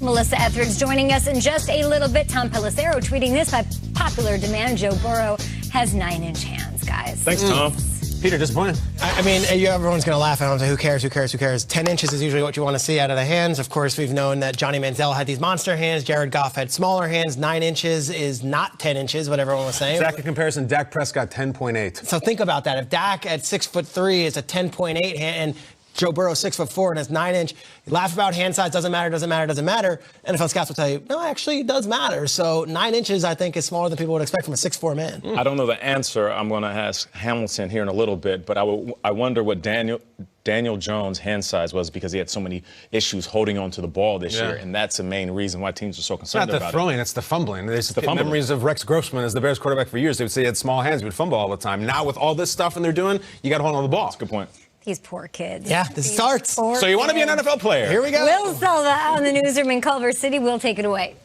Melissa Etheridge joining us in just a little bit. Tom Pelissero tweeting this by popular demand. Joe Burrow has 9-inch hands, guys. Thanks, Tom. Peter, disappointed. I mean, everyone's going to laugh at him and say, who cares, who cares, who cares? 10 inches is usually what you want to see out of the hands. Of course, we've known that Johnny Manziel had these monster hands. Jared Goff had smaller hands. 9 inches is not 10 inches, what everyone was saying. Exact comparison, Dak Prescott, 10.8. So think about that. If Dak at 6'3" is a 10.8 hand, and Joe Burrow 6'4" and has 9-inch. You laugh about hand size, doesn't matter. NFL scouts will tell you, no, actually it does matter. So 9 inches, I think, is smaller than people would expect from a 6'4" man. I don't know the answer. I'm going to ask Hamilton here in a little bit, but I wonder what Daniel Jones' hand size was, because he had so many issues holding on to the ball this year, and that's the main reason why teams are so concerned about it. It's not the throwing, it's the fumbling. There's the memories of Rex Grossman as the Bears quarterback for years. They would say he had small hands, he would fumble all the time. Now with all this stuff and they're doing, you got to hold on to the ball. That's a good point. These poor kids. Yeah, this starts. So you want to be an NFL player. Here we go. Will Selva on the newsroom in Culver City. We'll take it away.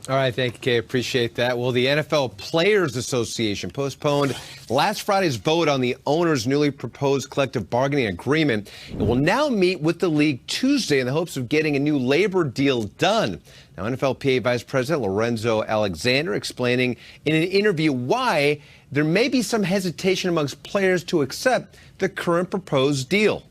All right, thank you, Kay. Appreciate that. Well, the NFL Players Association postponed last Friday's vote on the owners' newly proposed collective bargaining agreement. It will now meet with the league Tuesday in the hopes of getting a new labor deal done. Now, NFLPA Vice President Lorenzo Alexander explaining in an interview why there may be some hesitation amongst players to accept the current proposed deal.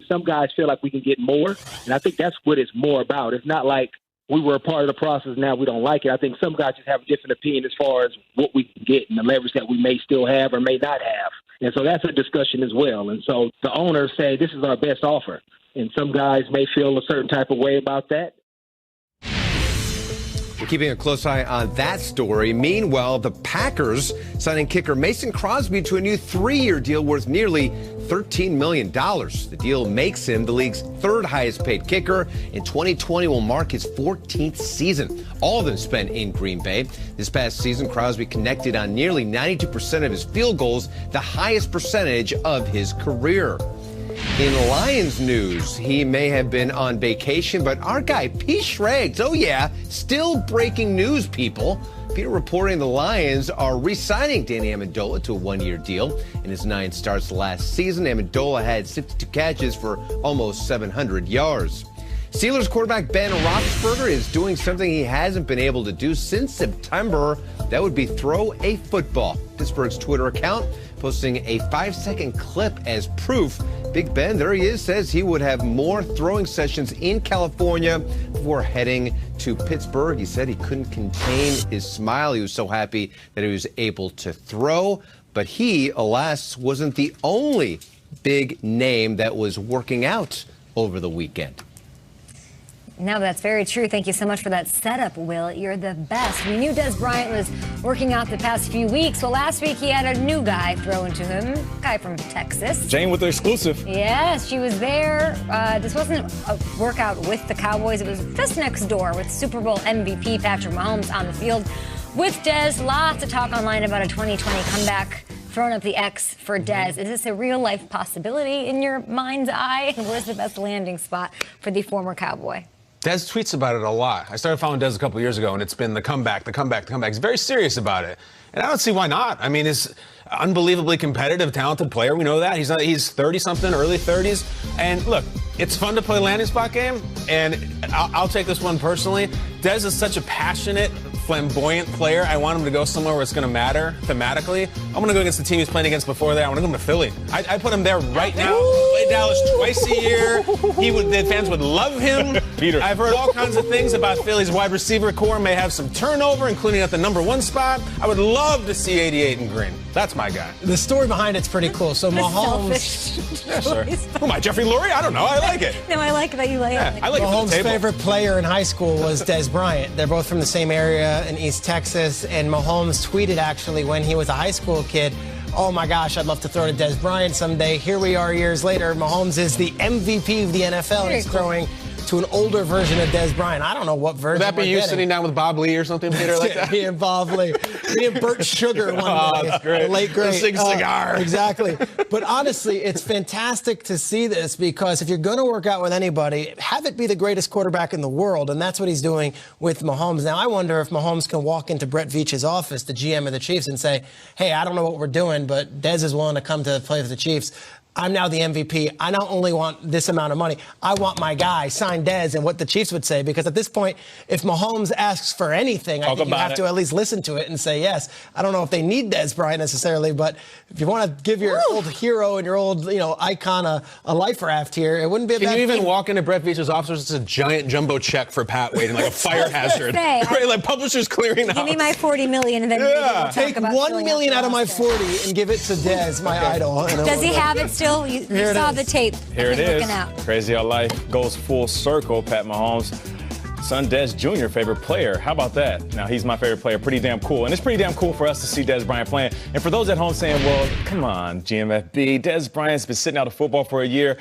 Some guys feel like we can get more, and I think that's what it's more about. It's not like we were a part of the process, now we don't like it. I think some guys just have a different opinion as far as what we can get and the leverage that we may still have or may not have. And so that's a discussion as well. And so the owners say this is our best offer. And some guys may feel a certain type of way about that. We're keeping a close eye on that story. Meanwhile, the Packers signing kicker Mason Crosby to a new 3-year deal worth nearly $13 million. The deal makes him the league's third highest paid kicker. In 2020 will mark his 14th season, all of them spent in Green Bay. This past season, Crosby connected on nearly 92% of his field goals, the highest percentage of his career. In Lions news, he may have been on vacation, but our guy, P. Schrager, oh yeah, still breaking news, people. Peter reporting the Lions are re-signing Danny Amendola to a 1-year deal. In his 9 starts last season, Amendola had 62 catches for almost 700 yards. Steelers quarterback Ben Roethlisberger is doing something he hasn't been able to do since September. That would be throw a football. Pittsburgh's Twitter account posting a 5-second clip as proof. Big Ben, there he is, says he would have more throwing sessions in California before heading to Pittsburgh. He said he couldn't contain his smile. He was so happy that he was able to throw. But he, alas, wasn't the only big name that was working out over the weekend. No, that's very true. Thank you so much for that setup, Will. You're the best. We knew Dez Bryant was working out the past few weeks. Well, last week he had a new guy thrown to him, a guy from Texas. Jane with the exclusive. Yes, she was there. This wasn't a workout with the Cowboys. It was just next door with Super Bowl MVP Patrick Mahomes on the field with Dez. Lots of talk online about a 2020 comeback. Throwing up the X for Dez. Is this a real-life possibility in your mind's eye? Where's the best landing spot for the former Cowboy? Dez tweets about it a lot. I started following Dez a couple years ago, and it's been the comeback. He's very serious about it. And I don't see why not. I mean, he's an unbelievably competitive, talented player. We know that. He's 30-something, early 30s. And look, it's fun to play landing spot game, and I'll take this one personally. Dez is such a passionate, flamboyant player. I want him to go somewhere where it's going to matter thematically. I'm going to go against the team he's playing against before that. I want to go to Philly. I put him there right now. Play Dallas twice a year. The fans would love him. Peter. I've heard all kinds of things about Philly's wide receiver core may have some turnover, including at the #1 spot. I would love to see 88 in green. That's my guy. The story behind it's pretty cool. So Mahomes, Yes, sir. Who am I, Jeffrey Lurie? I don't know. I like it. No, I like that you lay it. I like Mahomes' it. favorite player in high school was Dez Bryant. They're both from the same area in East Texas, and Mahomes tweeted actually when he was a high school kid, oh my gosh, I'd love to throw to Dez Bryant someday. Here we are years later. Mahomes is the MVP of the NFL, and he's throwing to an older version of Dez Bryant. I don't know what version. Would that be you sitting down with Bob Lee or something, Peter, like that? Me and Bob Lee. Me and Bert Sugar one day. That's great. The late great. Sing cigar. Exactly. But honestly, it's fantastic to see this because if you're going to work out with anybody, have it be the greatest quarterback in the world, and that's what he's doing with Mahomes. Now, I wonder if Mahomes can walk into Brett Veach's office, the GM of the Chiefs, and say, hey, I don't know what we're doing, but Dez is willing to come to play for the Chiefs. I'm now the MVP. I not only want this amount of money, I want my guy, sign Dez, and what the Chiefs would say. Because at this point, if Mahomes asks for anything, I think you have to at least listen to it and say yes. I don't know if they need Dez Bryant necessarily, but if you want to give your old hero and your old icon a life raft here, it wouldn't be a bad thing. Can you even walk into Brett Veach's office? It's a giant jumbo check for Pat Wade and like a fire hazard. Right, like Publishers Clearinghouse. Give me my $40 million and then we'll take $1 million out of my 40 and give it to Dez, my idol. Does he have it still? You saw the tape. Here it is. Crazy how life goes full circle. Pat Mahomes' son Dez Jr., favorite player. How about that? Now, he's my favorite player. Pretty damn cool. And it's pretty damn cool for us to see Dez Bryant playing. And for those at home saying, well, come on, GMFB, Dez Bryant's been sitting out of football for a year.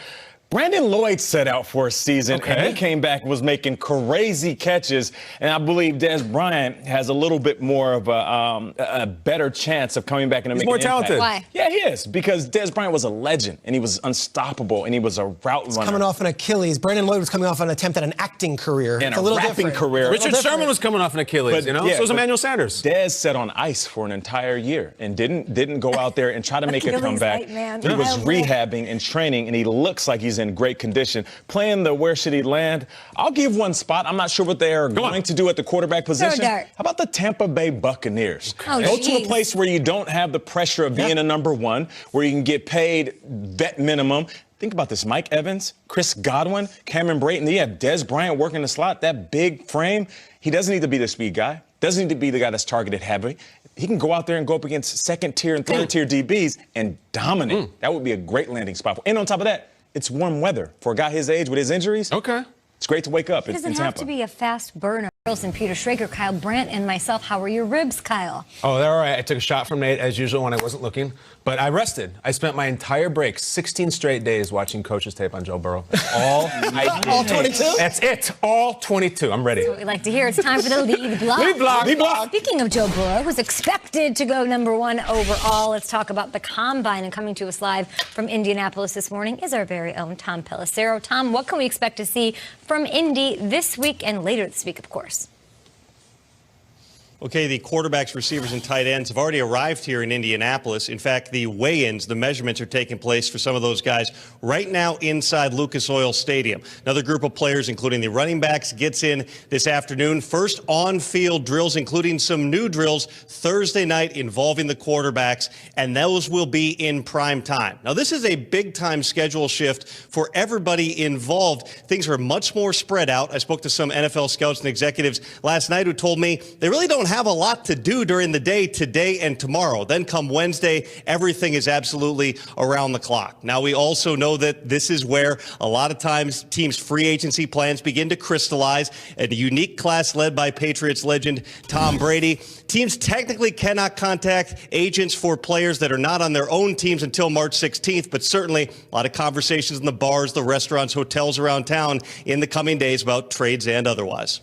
Brandon Lloyd set out for a season, and he came back and was making crazy catches. And I believe Dez Bryant has a little bit more of a better chance of coming back and making an impact. He's more talented. Why? Yeah, he is, because Dez Bryant was a legend, and he was unstoppable, and he was a route runner. Coming off an Achilles. Brandon Lloyd was coming off an attempt at an acting career. And it's a little rapping different. career. Richard Sherman was coming off an Achilles, so was Emmanuel Sanders. Dez sat on ice for an entire year and didn't go out there and try to make a comeback. He was rehabbing and training, and he looks like he's in great condition. Playing the where should he land? I'll give one spot. I'm not sure what they are going to do at the quarterback position. How about the Tampa Bay Buccaneers? Go to a place where you don't have the pressure of being a number one, where you can get paid vet minimum. Think about this. Mike Evans, Chris Godwin, Cameron Brayton. You have Dez Bryant working the slot, that big frame. He doesn't need to be the speed guy. Doesn't need to be the guy that's targeted heavy. He can go out there and go up against second-tier and third-tier DBs and dominate. That would be a great landing spot. And on top of that, it's warm weather. For a guy his age with his injuries, it's great to wake up in Tampa. It doesn't have to be a fast burner. And Peter Schrager, Kyle Brandt, and myself. How are your ribs, Kyle? Oh, they're all right. I took a shot from Nate, as usual, when I wasn't looking. But I rested. I spent my entire break, 16 straight days, watching coach's tape on Joe Burrow. All I did. All 22? That's it. All 22. I'm ready. That's what we like to hear. It's time for the lead block. Lead block. Speaking of Joe Burrow, who's expected to go #1 overall, let's talk about the Combine. And coming to us live from Indianapolis this morning is our very own Tom Pelissero. Tom, what can we expect to see from Indy this week and later this week, of course? Okay, the quarterbacks, receivers, and tight ends have already arrived here in Indianapolis. In fact, the weigh-ins, the measurements are taking place for some of those guys right now inside Lucas Oil Stadium. Another group of players, including the running backs, gets in this afternoon. First on-field drills, including some new drills Thursday night involving the quarterbacks, and those will be in prime time. Now, this is a big-time schedule shift for everybody involved. Things are much more spread out. I spoke to some NFL scouts and executives last night who told me they really don't have a lot to do during the day today and tomorrow. Then come Wednesday, everything is absolutely around the clock. Now, we also know that this is where a lot of times teams' free agency plans begin to crystallize. A unique class led by Patriots legend Tom Brady. Teams technically cannot contact agents for players that are not on their own teams until March 16th, but certainly a lot of conversations in the bars, the restaurants, hotels around town in the coming days about trades and otherwise.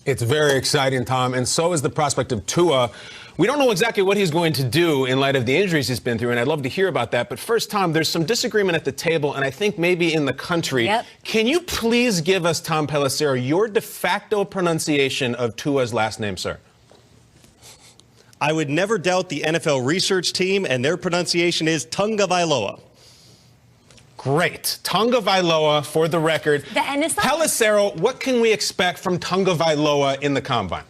It's very exciting, Tom, and so is the prospect of Tua. We don't know exactly what he's going to do in light of the injuries he's been through, and I'd love to hear about that. But first, Tom, there's some disagreement at the table, and I think maybe in the country. Can you please give us, Tom Pelissero, your de facto pronunciation of Tua's last name, sir? I would never doubt the NFL research team, and their pronunciation is Tagovailoa. Great. Tagovailoa, for the record. The N is Pelissero, what can we expect from Tagovailoa in the Combine?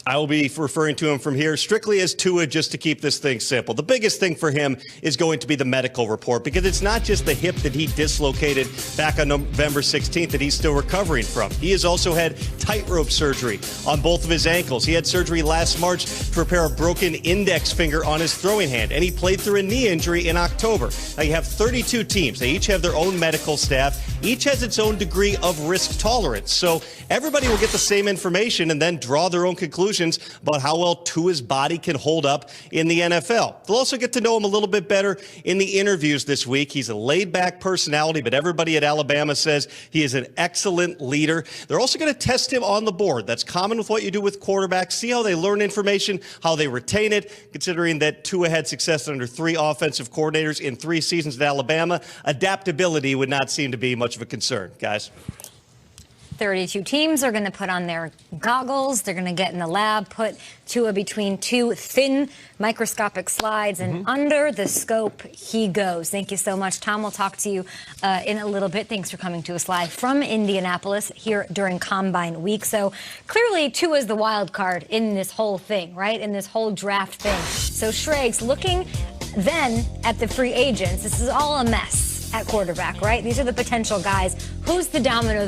I will be referring to him from here strictly as Tua, just to keep this thing simple. The biggest thing for him is going to be the medical report, because it's not just the hip that he dislocated back on November 16th that he's still recovering from. He has also had tightrope surgery on both of his ankles. He had surgery last March to repair a broken index finger on his throwing hand, and he played through a knee injury in October. Now, you have 32 teams. They each have their own medical staff. Each has its own degree of risk tolerance. So everybody will get the same information and then draw their own conclusions about how well Tua's body can hold up in the NFL. They'll also get to know him a little bit better in the interviews this week. He's a laid-back personality, but everybody at Alabama says he is an excellent leader. They're also going to test him on the board. That's common with what you do with quarterbacks. See how they learn information, how they retain it. Considering that Tua had success under 3 offensive coordinators in 3 seasons at Alabama, adaptability would not seem to be much of a concern, guys. 32 teams are going to put on their goggles. They're going to get in the lab, put Tua between two thin microscopic slides, and under the scope he goes. Thank you so much, Tom. We'll talk to you in a little bit. Thanks for coming to us live from Indianapolis here during Combine Week. So clearly Tua is the wild card in this whole thing, right? In this whole draft thing. So Schrags, looking then at the free agents, this is all a mess at quarterback, right? These are the potential guys. Who's the domino